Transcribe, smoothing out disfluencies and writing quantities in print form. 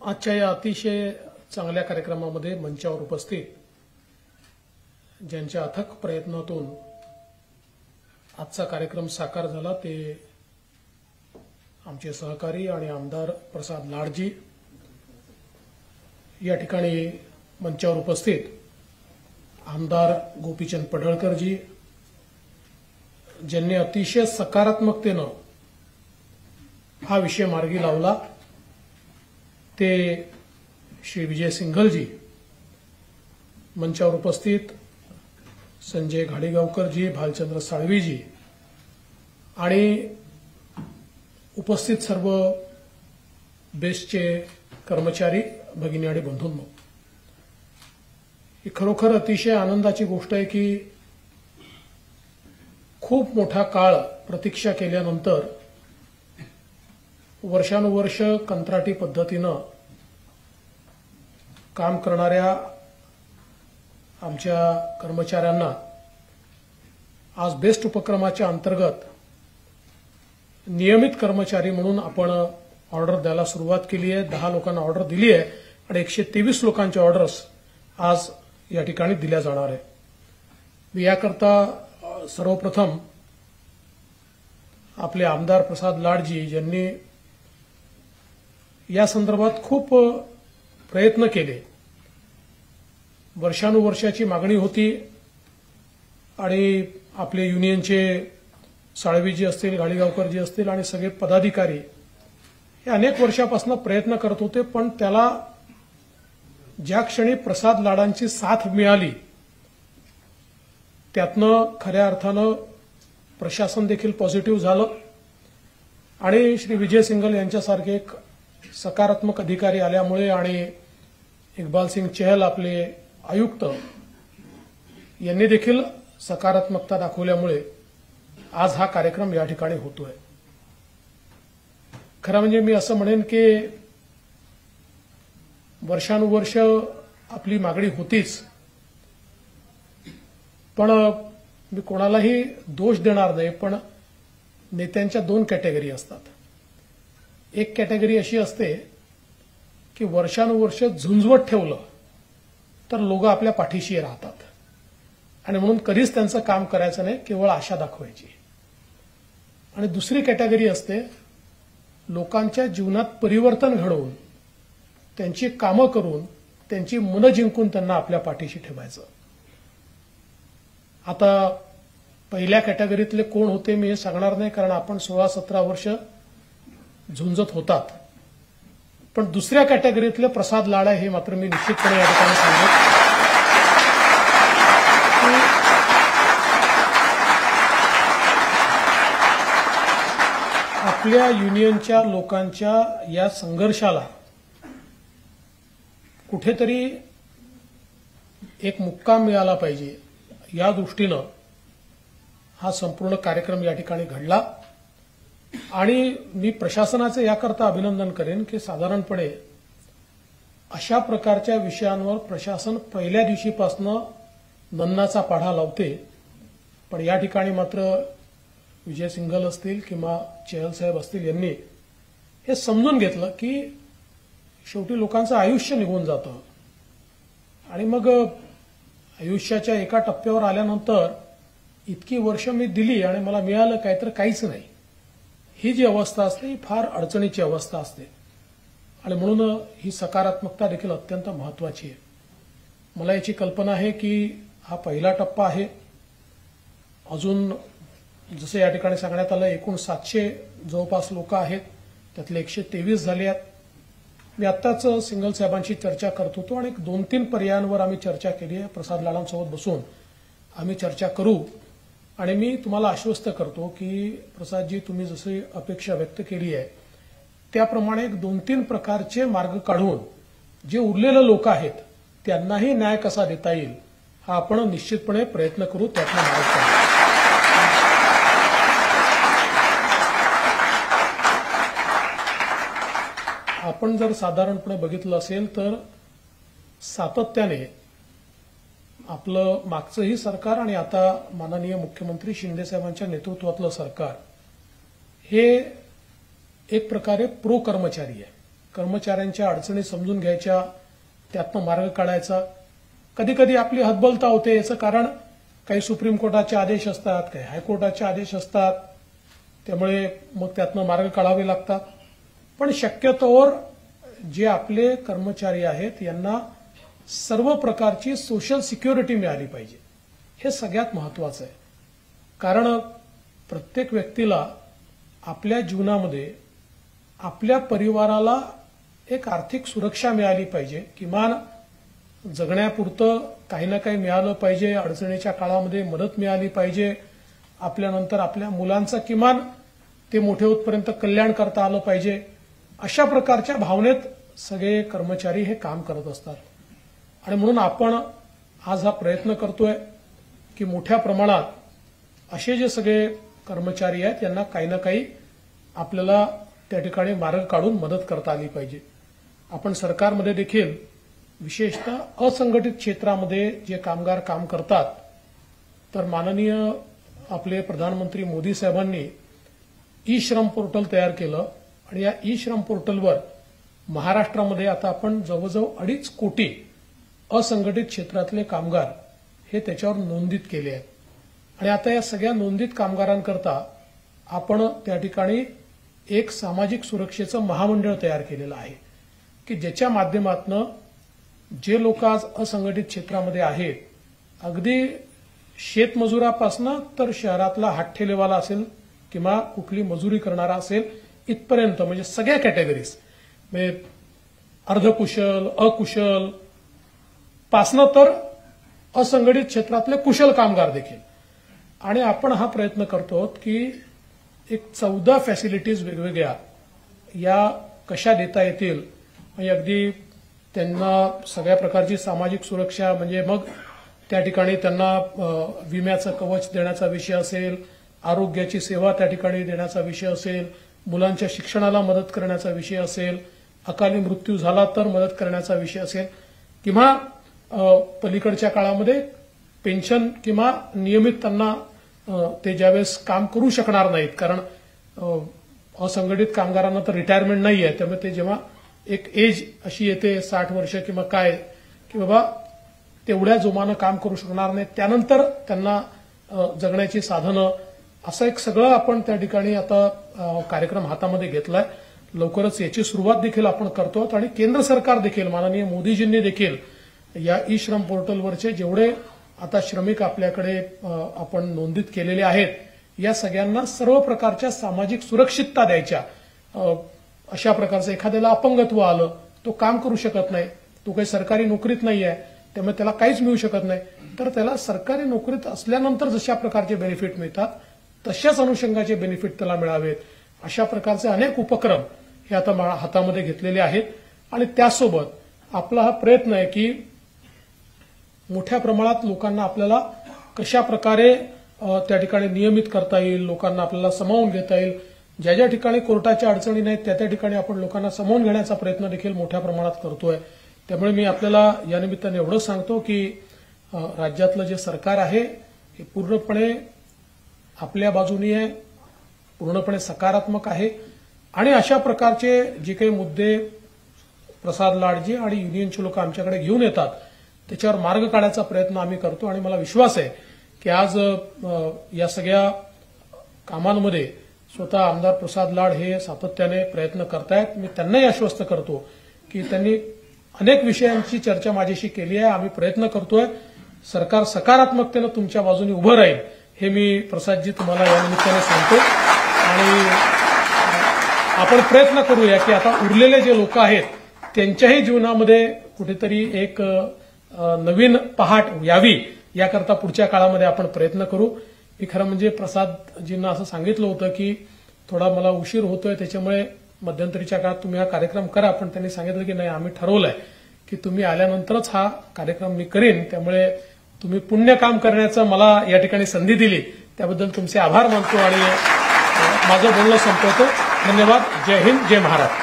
आजच्या या अतिशय चांगल्या कार्यक्रमामध्ये मंचावर उपस्थित ज्यांच्या अथक प्रयत्नातून आजचा कार्यक्रम साकार झाला ते आमचे सहकारी आणि आमदार प्रसाद लाडजी। या ठिकाणी मंचावर उपस्थित आमदार गोपीचंद पडळकरजी, ज्यांनी अतिशय सकारात्मकतेने हा विषय मार्गी लावला, ते श्री विजय सिंघलजी। मंचावर उपस्थित संजय घाडीगावकरजी, भालचंद्र साळवीजी आणि उपस्थित सर्व बेस्टचे कर्मचारी भगिनी आणि बंधूंनो, ही खरोखर अतिशय आनंदाची गोष्ट आहे की खूप मोठा काळ प्रतीक्षा केल्यानंतर वर्षानुवर्ष कंत्राटी पद्धतीने काम करणाऱ्या आमच्या कर्मचाऱ्यांना आज बेस्ट उपक्रमाच्या अंतर्गत नियमित कर्मचारी म्हणून आपण ऑर्डर द्यायला सुरुवात केली आहे। 10 लोकांना ऑर्डर दिली आहे आणि 123 लोकांच्या ऑर्डर्स आज या ठिकाणी दिल्या जाणार आहे। याकरता सर्वप्रथम आपले आमदार प्रसाद लाडजी यांनी या संदर्भात खूप प्रयत्न केले। वर्षानुवर्षाची मागणी होती आणि आपले युनियनचे साळवीजी असतील, घाडीगावकरजी असतील आणि सगळे पदाधिकारी हे अनेक वर्षापासून प्रयत्न करत होते, पण त्याला ज्या क्षणी प्रसाद लाडांची साथ मिळाली त्यातनं खऱ्या अर्थानं प्रशासन देखील पॉझिटिव्ह झालं आणि श्री विजय सिंघल यांच्यासारखे एक सकारात्मक अधिकारी आल्यामुळे आणि इकबाल सिंग चहल आपले आयुक्त यांनी देखील सकारात्मकता दाखवल्यामुळे आज हा कार्यक्रम या ठिकाणी होतोय। खरं म्हणजे मी असं म्हणेन की वर्षानुवर्ष आपली मागणी होतीच, पण मी कोणालाही दोष देणार नाही, पण नेत्यांच्या 2 कॅटेगरी असतात। एक कॅटेगरी अशी असते की वर्षानुवर्ष झुंजवत ठेवलं तर लोक आपल्या पाठीशी राहतात आणि म्हणून कधीच त्यांचं काम करायचं नाही, केवळ आशा दाखवायची। आणि दुसरी कॅटेगरी असते लोकांच्या जीवनात परिवर्तन घडवून, त्यांची कामं करून, त्यांची मनं जिंकून त्यांना आपल्या पाठीशी ठेवायचं। आता पहिल्या कॅटेगरीतले कोण होते मी हे सांगणार नाही, कारण आपण 16-17 वर्ष झुंजत होतात, पण दुसऱ्या कॅटेगरीतले प्रसाद लाड हे मात्र मी निश्चितपणे या ठिकाणी सांगतो। आपल्या युनियनच्या लोकांच्या या संघर्षाला कुठेतरी एक मुक्काम मिळाला पाहिजे या दृष्टीनं हा संपूर्ण कार्यक्रम या ठिकाणी घडला आणि मी प्रशासनाचं याकरता अभिनंदन करेन की साधारणपणे अशा प्रकारच्या विषयांवर प्रशासन पहिल्या दिवशीपासून नन्नाचा पाढा लावते, पण या ठिकाणी मात्र विजय सिंघल असतील किंवा चहल साहेब असतील यांनी हे समजून घेतलं की शेवटी लोकांचं आयुष्य निघून जातं आणि मग आयुष्याच्या एका टप्प्यावर आल्यानंतर इतकी वर्ष मी दिली आणि मला मिळालं काय तर काहीच नाही, ही जी अवस्था असते ही फार अडचणीची अवस्था असते आणि म्हणून ही सकारात्मकता देखील अत्यंत महत्वाची आहे। मला याची कल्पना आहे की हा पहिला टप्पा आहे, अजून जसे या ठिकाणी सांगण्यात आलं एकूण 700 जवळपास लोक आहेत, त्यातले 123 झाले आहेत। मी आत्ताच सिंघल साहेबांशी चर्चा करत होतो आणि 2-3 पर्यायांवर आम्ही चर्चा केली आहे। प्रसाद लाडांसोबत बसून आम्ही चर्चा करू आणि मी तुम्हाला आश्वस्त करतो की प्रसादजी, तुम्ही जशी अपेक्षा व्यक्त केली आहे त्याप्रमाणे 2-3 प्रकारचे मार्ग काढून जे उरलेले लोक आहेत त्यांनाही न्याय कसा देता येईल हा आपण निश्चितपणे प्रयत्न करू, त्यातला मार्ग काढू। आपण जर साधारणपणे बघितलं असेल तर सातत्याने आपलं मागचंही सरकार आणि आता माननीय मुख्यमंत्री शिंदे साहेबांच्या नेतृत्वातलं सरकार हे एक प्रकारे प्रो कर्मचारी आहे। कर्मचाऱ्यांच्या अडचणी समजून घ्यायच्या, त्यातनं मार्ग काढायचा. कधी कधी आपली हतबलता होते. याचं कारण काही सुप्रीम कोर्टाचे आदेश असतात, काही हायकोर्टाचे आदेश असतात, त्यामुळे मग त्यातनं मार्ग काढावे लागतात. पण शक्यतोवर जे आपले कर्मचारी आहेत यांना सर्व प्रकारची सोशल सिक्युरिटी मिळाली पाहिजे, हे सगळ्यात महत्वाचं आहे. कारण प्रत्येक व्यक्तीला आपल्या जीवनामध्ये आपल्या परिवाराला एक आर्थिक सुरक्षा मिळाली पाहिजे. किमान जगण्यापुरतं काही ना काही मिळालं पाहिजे, अडचणीच्या काळामध्ये मदत मिळाली पाहिजे, आपल्यानंतर आपल्या मुलांचा किमान ते मोठे होतपर्यंत कल्याण करता आलं पाहिजे. अशा प्रकारच्या भावनेत सगळे कर्मचारी हे काम करत असतात. आणि म्हणून आपण आज हा प्रयत्न करतोय की मोठ्या प्रमाणात असे जे सगळे कर्मचारी आहेत यांना काही ना काही आपल्याला त्या ठिकाणी मार्ग काढून मदत करता आली पाहिजे. आपण सरकारमध्ये देखील विशेषतः असंघटित क्षेत्रामध्ये जे कामगार काम करतात, तर माननीय आपले प्रधानमंत्री मोदी साहेबांनी ई श्रम पोर्टल तयार केलं आणि या ई श्रम पोर्टलवर महाराष्ट्रामध्ये आता आपण जवळजवळ 2.5 कोटी असंघटित क्षेत्रातले कामगार हे त्याच्यावर नोंदीत केले आहेत. आणि आता या सगळ्या नोंदीत कामगारांकरता आपण त्या ठिकाणी एक सामाजिक सुरक्षेचं महामंडळ तयार केलेलं आहे की ज्याच्या माध्यमातून जे लोक आज असंघटित क्षेत्रामध्ये आहेत, अगदी शेतमजुरापासून तर शहरातला हातठेलेवाला असेल किंवा कुठली मजुरी करणारा असेल इथपर्यंत, म्हणजे सगळ्या कॅटेगरीज, म्हणजे अर्धकुशल, अकुशल पासनं तर असंघटित क्षेत्रातले कुशल कामगार देखील. आणि आपण हा प्रयत्न करतो की एक 14 फॅसिलिटीज वेगवेगळ्या या कशा देता येतील, म्हणजे अगदी त्यांना सगळ्या प्रकारची सामाजिक सुरक्षा, म्हणजे मग त्या ठिकाणी त्यांना विम्याचं कवच देण्याचा विषय असेल, आरोग्याची सेवा त्या ठिकाणी देण्याचा विषय असेल, मुलांच्या शिक्षणाला मदत करण्याचा विषय असेल, अकाली मृत्यू झाला तर मदत करण्याचा विषय असेल, किंवा पलीकडच्या काळामध्ये पेन्शन किंवा नियमित त्यांना ते ज्यावेळेस काम करू शकणार नाहीत, कारण असंघटित कामगारांना तर रिटायरमेंट नाही आहे, त्यामुळे ते जेव्हा एक एज अशी येते 60 वर्ष किंवा काय, की बाबा तेवढ्या जोमानं काम करू शकणार नाही, त्यानंतर त्यांना जगण्याची साधनं, असं एक सगळं आपण त्या ठिकाणी आता कार्यक्रम हातामध्ये घेतलाय. लवकरच याची सुरुवात देखील आपण करतो. आणि केंद्र सरकार देखील, माननीय मोदीजींनी देखील या ई श्रम पोर्टलवरचे जेवढे आता श्रमिक आपल्याकडे आपण नोंदीत केलेले आहेत, या सगळ्यांना सर्व प्रकारच्या सामाजिक सुरक्षितता द्यायच्या. अशा प्रकारचं एखाद्याला अपंगत्व आलं, तो काम करू शकत नाही, तो काही सरकारी नोकरीत नाही आहे, त्यामुळे त्याला काहीच मिळू शकत नाही, तर त्याला सरकारी नोकरीत असल्यानंतर जशा प्रकारचे बेनिफिट मिळतात तशाच अनुषंगाचे बेनिफिट त्याला मिळावेत. अशा प्रकारचे अनेक उपक्रम हे आता हातामध्ये घेतलेले आहेत. आणि त्यासोबत आपला हा प्रयत्न आहे की मोठ्या प्रमाणात लोकांना आपल्याला कशा प्रकारे त्या ठिकाणी नियमित करता येईल, लोकांना आपल्याला सामावून घेता येईल. ज्या ज्या ठिकाणी कोर्टाच्या अडचणी नाहीत त्या त्या ठिकाणी आपण लोकांना सामावून घेण्याचा प्रयत्न देखील मोठ्या प्रमाणात करतोय. त्यामुळे मी आपल्याला या निमित्ताने एवढंच सांगतो की राज्यातलं जे सरकार आहे हे पूर्णपणे आपल्या बाजूनी आहे, पूर्णपणे सकारात्मक आहे. आणि अशा प्रकारचे जे काही मुद्दे प्रसाद लाडजी आणि युनियनचे लोक आमच्याकडे घेऊन येतात त्याच्यावर मार्ग काढायचा प्रयत्न आम्ही करतो. आणि मला विश्वास आहे की आज या सगळ्या कामांमध्ये स्वतः आमदार प्रसाद लाड हे सातत्याने प्रयत्न करतायत. मी त्यांनाही आश्वस्त करतो की त्यांनी अनेक विषयांची चर्चा माझ्याशी केली आहे, आम्ही प्रयत्न करतोय, सरकार सकारात्मकतेनं तुमच्या बाजूने उभं राहील हे मी प्रसादजी तुम्हाला या निमित्ताने सांगतो. आणि आपण प्रयत्न करूया की आता उरलेले जे लोक आहेत त्यांच्याही जीवनामध्ये कुठेतरी एक नवीन पहाट यावी याकरता पुढच्या काळामध्ये आपण प्रयत्न करू. मी खरं म्हणजे प्रसादजींना असं सांगितलं होतं की थोडा मला उशीर होतोय, त्याच्यामुळे मध्यंतरीच्या काळात तुम्ही हा कार्यक्रम करा, पण त्यांनी सांगितलं की नाही, आम्ही ठरवलंय की तुम्ही आल्यानंतरच हा कार्यक्रम मी करीन, त्यामुळे तुम्ही पुण्य काम करण्याचं मला या ठिकाणी संधी दिली त्याबद्दल तुमचे आभार मानतो आणि माझं बोलणं संपवतो. धन्यवाद. जय हिंद, जय महाराष्ट्र.